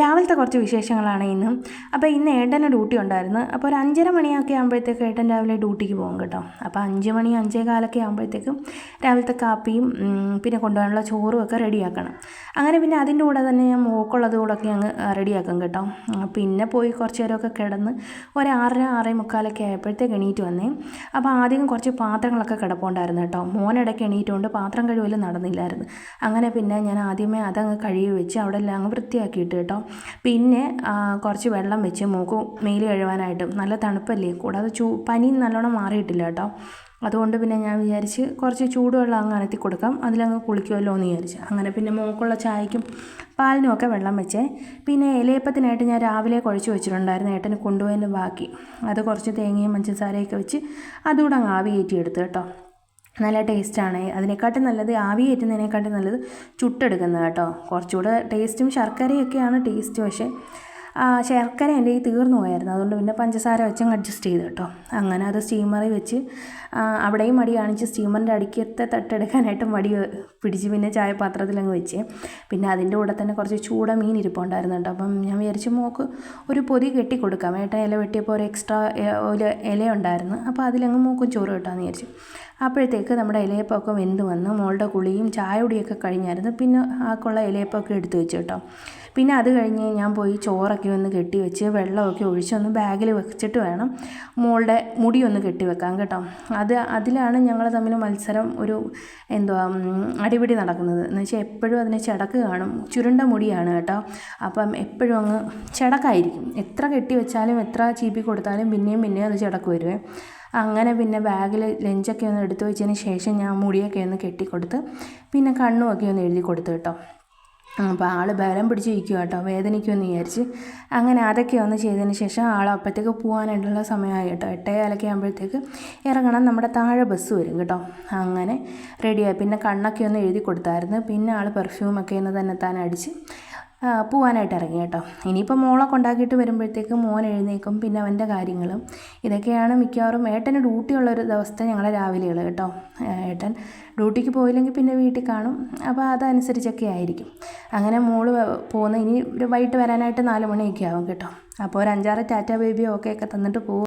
രാവിലത്തെ കുറച്ച് വിശേഷങ്ങളാണ് ഇന്നും. അപ്പോൾ ഇന്ന് ഏട്ടന് ഡ്യൂട്ടി ഉണ്ടായിരുന്നു. അപ്പോൾ ഒരു 5:30 മണിയൊക്കെ ആകുമ്പോഴത്തേക്ക് ഏട്ടൻ രാവിലെ ഡ്യൂട്ടിക്ക് പോകും കേട്ടോ. അപ്പോൾ 5 മണി 5:15 ആകുമ്പോഴത്തേക്കും രാവിലത്തെ കാപ്പിയും പിന്നെ കൊണ്ടുപോകാനുള്ള ചോറും ഒക്കെ റെഡിയാക്കണം. അങ്ങനെ പിന്നെ അതിൻ്റെ കൂടെ തന്നെ ഞാൻ മോക്കുള്ളത് കൂടെയൊക്കെ അങ്ങ് റെഡിയാക്കും കേട്ടോ. പിന്നെ പോയി കുറച്ച് നേരമൊക്കെ കിടന്ന് ഒരു 6:30 6:45 ആയപ്പോഴത്തേക്ക് എണീറ്റ് വന്നേ. അപ്പോൾ ആദ്യം കുറച്ച് പാത്രങ്ങളൊക്കെ കിടപ്പുണ്ടായിരുന്നു കേട്ടോ. മോനിടയ്ക്ക് എണീറ്റുകൊണ്ട് പാത്രം കഴുകൽ നടന്നില്ലായിരുന്നു. അങ്ങനെ പിന്നെ ഞാൻ ആദ്യമേ അതങ്ങ് കഴുകി വെച്ച് അവിടെ എല്ലാം അങ്ങ് വൃത്തിയാക്കിയിട്ട് കേട്ടോ. പിന്നെ കുറച്ച് വെള്ളം വെച്ച് മൂക്ക് മേല് കഴുകാനായിട്ട്. നല്ല തണുപ്പല്ലേ, കൂടാതെ പനി നല്ലോണം മാറിയിട്ടില്ല കേട്ടോ. അതുകൊണ്ട് പിന്നെ ഞാൻ വിചാരിച്ച് കുറച്ച് ചൂടുവെള്ളം അങ്ങ് അനത്തി കൊടുക്കാം, അതിലങ്ങ് കുളിക്കുമല്ലോ എന്ന് വിചാരിച്ചു. അങ്ങനെ പിന്നെ മോക്കുള്ള ചായക്കും പാലിനും ഒക്കെ വെള്ളം വെച്ചേ. പിന്നെ ഇലയപ്പത്തിനായിട്ട് ഞാൻ രാവിലെ കുഴച്ച് വെച്ചിട്ടുണ്ടായിരുന്നു, ഏട്ടന് കൊണ്ടുപോയതിൻ്റെ ബാക്കി. അത് കുറച്ച് തേങ്ങയും പഞ്ചസാരയൊക്കെ വെച്ച് അതുകൂടെ അങ്ങ് ആവി കയറ്റിയെടുത്ത് കേട്ടോ. നല്ല ടേസ്റ്റാണ്. അതിനെക്കാട്ടും നല്ലത് ആവി കയറ്റുന്നതിനെക്കാട്ടും നല്ലത് ചുട്ടെടുക്കുന്നത് കേട്ടോ. കുറച്ചുകൂടെ ടേസ്റ്റും ശർക്കരയൊക്കെയാണ് ടേസ്റ്റ്. പക്ഷേ ശർക്കര എൻ്റെ കയ്യിൽ തീർന്നു പോയായിരുന്നു, അതുകൊണ്ട് പിന്നെ പഞ്ചസാര വെച്ചങ്ങ് അഡ്ജസ്റ്റ് ചെയ്തു കേട്ടോ. അങ്ങനെ അത് സ്റ്റീമറിൽ വെച്ച് അവിടെയും മടി കാണിച്ച് സ്റ്റീമറിൻ്റെ അടിക്കത്തെ തട്ടെടുക്കാനായിട്ട് മടി പിടിച്ച് പിന്നെ ചായപാത്രത്തിലങ്ങ് വെച്ച്. പിന്നെ അതിൻ്റെ കൂടെ തന്നെ കുറച്ച് ചൂട മീൻ ഇരിപ്പുണ്ടായിരുന്നു കേട്ടോ. അപ്പം ഞാൻ വിചാരിച്ച് മോക്ക് ഒരു പൊതി കെട്ടി കൊടുക്കാം. ഏട്ടൻ ഇല വെട്ടിയപ്പോൾ ഒരു എക്സ്ട്രാ ഒരു ഇല ഉണ്ടായിരുന്നു, അപ്പോൾ അതിലങ്ങ് മോക്കും ചോറ് കിട്ടാമെന്ന് വിചാരിച്ചു. അപ്പോഴത്തേക്ക് നമ്മുടെ ഇലയപ്പമൊക്കെ വെന്ത് വന്ന് മോളുടെ കുളിയും ചായ കുടിയൊക്കെ കഴിഞ്ഞായിരുന്നു. പിന്നെ ആക്കുള്ള ഇലയപ്പമൊക്കെ എടുത്തു വെച്ചു കേട്ടോ. പിന്നെ അത് കഴിഞ്ഞ് ഞാൻ പോയി ചോറൊക്കെ ഒന്ന് കെട്ടി വെച്ച് വെള്ളമൊക്കെ ഒഴിച്ചൊന്ന് ബാഗിൽ വെച്ചിട്ട് വേണം മോളുടെ മുടിയൊന്ന് കെട്ടി വെക്കാൻ കേട്ടോ. അതിലാണ് ഞങ്ങൾ തമ്മിൽ മത്സരം, ഒരു അടിപിടി നടക്കുന്നത്. എന്ന് വെച്ചാൽ എപ്പോഴും അതിന് ചടക്ക് കാണും. ചുരുണ്ട മുടിയാണ് കേട്ടോ. അപ്പം എപ്പോഴും അങ്ങ് ചടക്കായിരിക്കും. എത്ര കെട്ടി വെച്ചാലും എത്ര ചീപ്പി കൊടുത്താലും പിന്നെയും അത് ചടക്ക് വരുവേ. അങ്ങനെ പിന്നെ ബാഗിൽ ലഞ്ചൊക്കെ ഒന്ന് എടുത്തു വെച്ചതിന് ശേഷം ഞാൻ മുടിയൊക്കെ ഒന്ന് കെട്ടിക്കൊടുത്ത് പിന്നെ കണ്ണുമൊക്കെ ഒന്ന് എഴുതി കൊടുത്തു കേട്ടോ. അപ്പോൾ ആൾ ബലം പിടിച്ചിരിക്കുക കേട്ടോ, വേദനിക്കുമെന്ന് വിചാരിച്ച്. അങ്ങനെ അതൊക്കെ ഒന്ന് ചെയ്തതിന് ശേഷം അപ്പോഴത്തേക്ക് പോകാനായിട്ടുള്ള സമയമായി കേട്ടോ. 8:15 ആകുമ്പോഴത്തേക്ക് ഇറങ്ങണം, നമ്മുടെ താഴെ ബസ് വരും കേട്ടോ. അങ്ങനെ റെഡിയായി. പിന്നെ കണ്ണൊക്കെ ഒന്ന് എഴുതി കൊടുത്തായിരുന്നു. പിന്നെ ആൾ പെർഫ്യൂമൊക്കെ ഒന്ന് തന്നെ അടിച്ച് പോകാനായിട്ട് ഇറങ്ങി കേട്ടോ. ഇനിയിപ്പോൾ മോളെ കൊണ്ടാക്കിയിട്ട് വരുമ്പോഴത്തേക്ക് മോൻ എഴുന്നേക്കും, പിന്നെ അവൻ്റെ കാര്യങ്ങളും ഇതൊക്കെയാണ് മിക്കവാറും. ഏട്ടന് ഡ്യൂട്ടിയുള്ളൊരു ദിവസത്തെ ഞങ്ങളെ രാവിലെകൾ കേട്ടോ. ഏട്ടൻ ഡ്യൂട്ടിക്ക് പോയില്ലെങ്കിൽ പിന്നെ വീട്ടിൽ കാണും, അപ്പോൾ അതനുസരിച്ചൊക്കെ ആയിരിക്കും. അങ്ങനെ മോള് പോകുന്ന ഇനി ഒരു വൈകിട്ട് വരാനായിട്ട് 4 മണിയൊക്കെ ആവും കേട്ടോ. അപ്പോൾ ഒരു 5-6 ടാറ്റ ബേബിയോ ഒക്കെ തന്നിട്ട് പോകും.